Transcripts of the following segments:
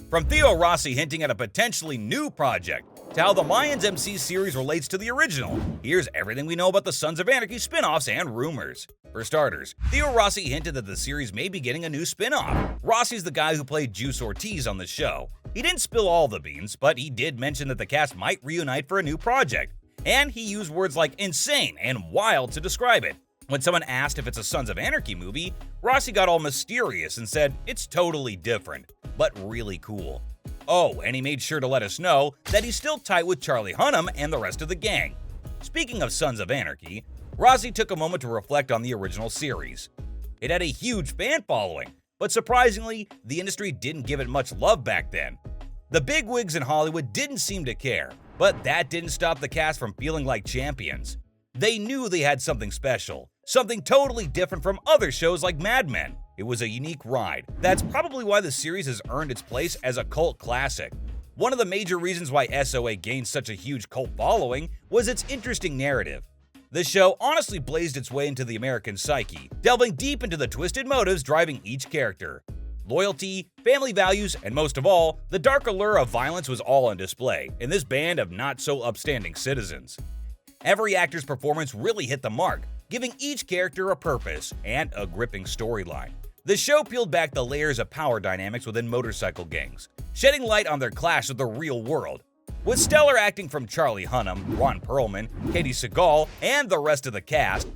From Theo Rossi hinting at a potentially new project, to how the Mayans MC series relates to the original, here's everything we know about the Sons of Anarchy spin-offs and rumors. For starters, Theo Rossi hinted that the series may be getting a new spin-off. Rossi's the guy who played Juice Ortiz on the show. He didn't spill all the beans, but he did mention that the cast might reunite for a new project, and he used words like insane and wild to describe it. When someone asked if it's a Sons of Anarchy movie, Rossi got all mysterious and said it's totally different, but really cool. Oh, and he made sure to let us know that he's still tight with Charlie Hunnam and the rest of the gang. Speaking of Sons of Anarchy, Rossi took a moment to reflect on the original series. It had a huge fan following, but surprisingly, the industry didn't give it much love back then. The bigwigs in Hollywood didn't seem to care, but that didn't stop the cast from feeling like champions. They knew they had something special, something totally different from other shows like Mad Men. It was a unique ride. That's probably why the series has earned its place as a cult classic. One of the major reasons why SOA gained such a huge cult following was its interesting narrative. The show honestly blazed its way into the American psyche, delving deep into the twisted motives driving each character. Loyalty, family values, and most of all, the dark allure of violence was all on display in this band of not-so-upstanding citizens. Every actor's performance really hit the mark, giving each character a purpose and a gripping storyline. The show peeled back the layers of power dynamics within motorcycle gangs, shedding light on their clash with the real world. With stellar acting from Charlie Hunnam, Ron Perlman, Katie Seagal, and the rest of the cast,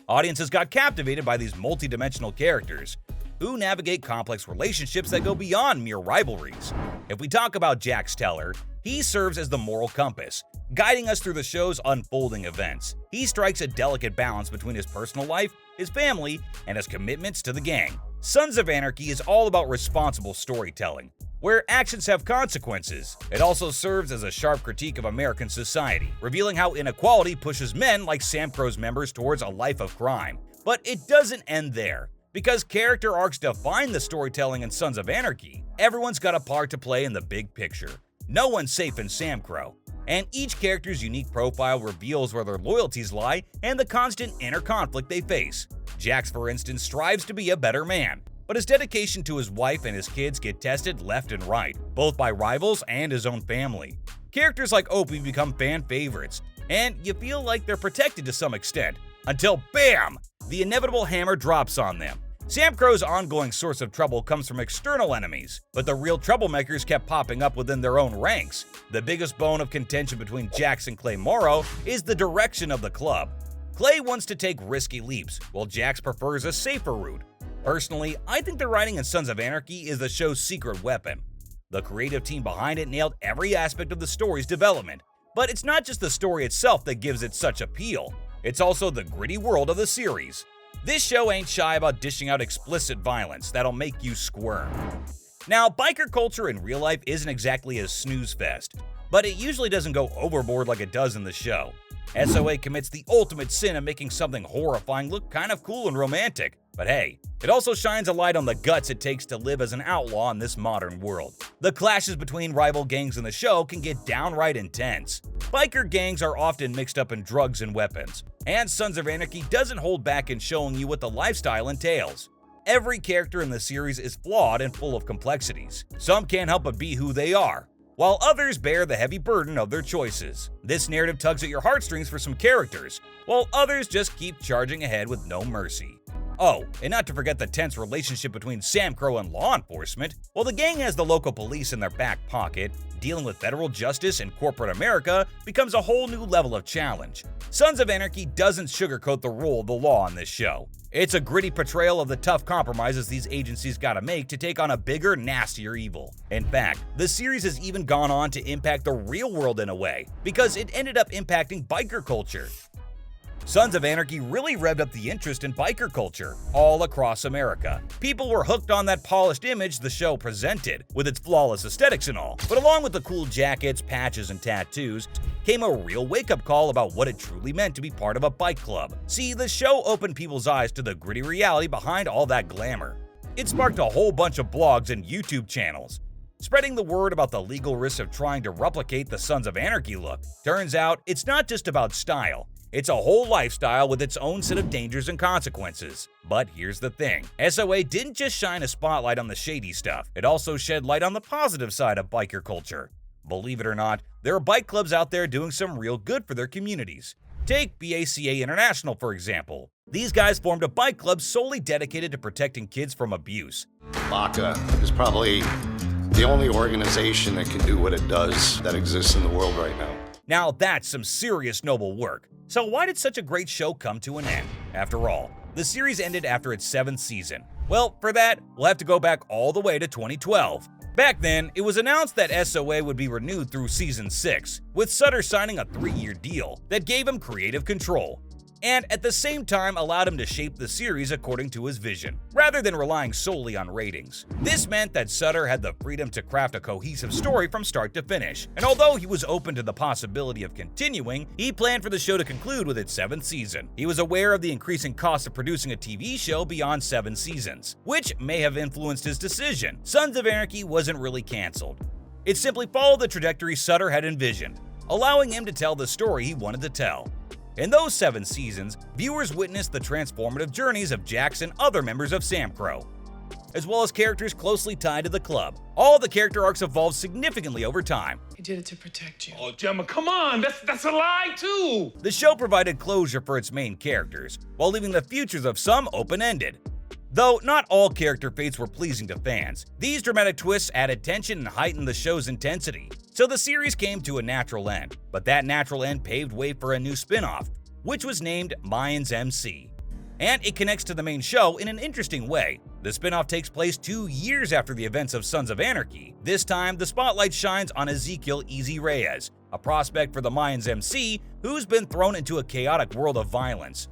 audiences got captivated by these multi-dimensional characters who navigate complex relationships that go beyond mere rivalries. If we talk about Jax Teller, he serves as the moral compass, guiding us through the show's unfolding events. He strikes a delicate balance between his personal life, his family, and his commitments to the gang. Sons of Anarchy is all about responsible storytelling, where actions have consequences. It also serves as a sharp critique of American society, revealing how inequality pushes men like Sam Crow's members towards a life of crime. But it doesn't end there. Because character arcs define the storytelling in Sons of Anarchy, everyone's got a part to play in the big picture. No one's safe in Sam Crow, and each character's unique profile reveals where their loyalties lie and the constant inner conflict they face. Jax, for instance, strives to be a better man, but his dedication to his wife and his kids get tested left and right, both by rivals and his own family. Characters like Opie become fan favorites, and you feel like they're protected to some extent, until BAM! The inevitable hammer drops on them. Sam Crow's ongoing source of trouble comes from external enemies, but the real troublemakers kept popping up within their own ranks. The biggest bone of contention between Jax and Clay Morrow is the direction of the club. Clay wants to take risky leaps, while Jax prefers a safer route. Personally, I think the writing in Sons of Anarchy is the show's secret weapon. The creative team behind it nailed every aspect of the story's development, but it's not just the story itself that gives it such appeal. It's also the gritty world of the series. This show ain't shy about dishing out explicit violence that'll make you squirm. Now, biker culture in real life isn't exactly a snooze fest, but it usually doesn't go overboard like it does in the show. SOA commits the ultimate sin of making something horrifying look kind of cool and romantic. But hey, it also shines a light on the guts it takes to live as an outlaw in this modern world. The clashes between rival gangs in the show can get downright intense. Biker gangs are often mixed up in drugs and weapons, and Sons of Anarchy doesn't hold back in showing you what the lifestyle entails. Every character in the series is flawed and full of complexities. Some can't help but be who they are, while others bear the heavy burden of their choices. This narrative tugs at your heartstrings for some characters, while others just keep charging ahead with no mercy. Oh, and not to forget the tense relationship between Sam Crow and law enforcement. While the gang has the local police in their back pocket, dealing with federal justice in corporate America becomes a whole new level of challenge. Sons of Anarchy doesn't sugarcoat the role of the law on this show. It's a gritty portrayal of the tough compromises these agencies gotta make to take on a bigger, nastier evil. In fact, the series has even gone on to impact the real world in a way, because it ended up impacting biker culture. Sons of Anarchy really revved up the interest in biker culture all across America. People were hooked on that polished image the show presented, with its flawless aesthetics and all. But along with the cool jackets, patches, and tattoos, came a real wake-up call about what it truly meant to be part of a bike club. See, the show opened people's eyes to the gritty reality behind all that glamour. It sparked a whole bunch of blogs and YouTube channels, spreading the word about the legal risks of trying to replicate the Sons of Anarchy look. Turns out, it's not just about style. It's a whole lifestyle with its own set of dangers and consequences. But here's the thing, SOA didn't just shine a spotlight on the shady stuff, it also shed light on the positive side of biker culture. Believe it or not, there are bike clubs out there doing some real good for their communities. Take BACA International, for example. These guys formed a bike club solely dedicated to protecting kids from abuse. BACA is probably the only organization that can do what it does that exists in the world right now. Now that's some serious noble work. So why did such a great show come to an end? After all, the series ended after its 7th season. Well, for that, we'll have to go back all the way to 2012. Back then, it was announced that SOA would be renewed through Season 6, with Sutter signing a 3-year deal that gave him creative control, and at the same time allowed him to shape the series according to his vision, rather than relying solely on ratings. This meant that Sutter had the freedom to craft a cohesive story from start to finish, and although he was open to the possibility of continuing, he planned for the show to conclude with its 7th season. He was aware of the increasing cost of producing a TV show beyond 7 seasons, which may have influenced his decision. Sons of Anarchy wasn't really canceled. It simply followed the trajectory Sutter had envisioned, allowing him to tell the story he wanted to tell. In those 7 seasons, viewers witnessed the transformative journeys of Jax and other members of Sam Crow, as well as characters closely tied to the club. All the character arcs evolved significantly over time. He did it to protect you. Oh, Gemma, come on! That's a lie, too! The show provided closure for its main characters, while leaving the futures of some open-ended. Though not all character fates were pleasing to fans, these dramatic twists added tension and heightened the show's intensity. So the series came to a natural end, but that natural end paved way for a new spin-off, which was named Mayans MC. And it connects to the main show in an interesting way. The spin-off takes place 2 years after the events of Sons of Anarchy. This time, the spotlight shines on Ezekiel Easy Reyes, a prospect for the Mayans MC who's been thrown into a chaotic world of violence.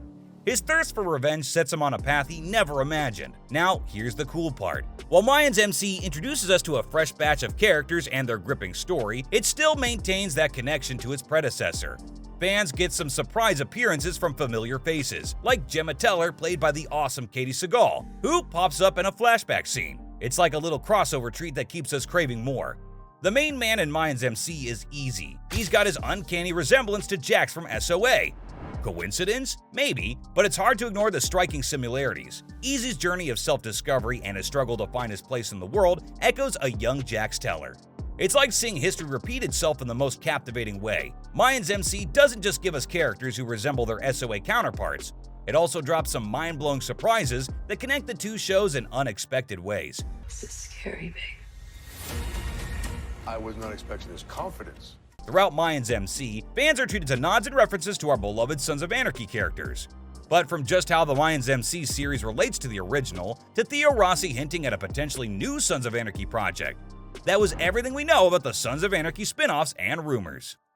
His thirst for revenge sets him on a path he never imagined. Now, here's the cool part. While Mayans MC introduces us to a fresh batch of characters and their gripping story, it still maintains that connection to its predecessor. Fans get some surprise appearances from familiar faces, like Gemma Teller, played by the awesome Katie Seagal, who pops up in a flashback scene. It's like a little crossover treat that keeps us craving more. The main man in Mayans MC is Easy. He's got his uncanny resemblance to Jax from SOA. Coincidence? Maybe, but it's hard to ignore the striking similarities. Easy's journey of self-discovery and his struggle to find his place in the world echoes a young Jax Teller. It's like seeing history repeat itself in the most captivating way. Mayans MC doesn't just give us characters who resemble their SOA counterparts, it also drops some mind-blowing surprises that connect the two shows in unexpected ways. This is scary, babe. I was not expecting this confidence. Throughout Mayans MC, fans are treated to nods and references to our beloved Sons of Anarchy characters. But from just how the Mayans MC series relates to the original, to Theo Rossi hinting at a potentially new Sons of Anarchy project, that was everything we know about the Sons of Anarchy spin-offs and rumors.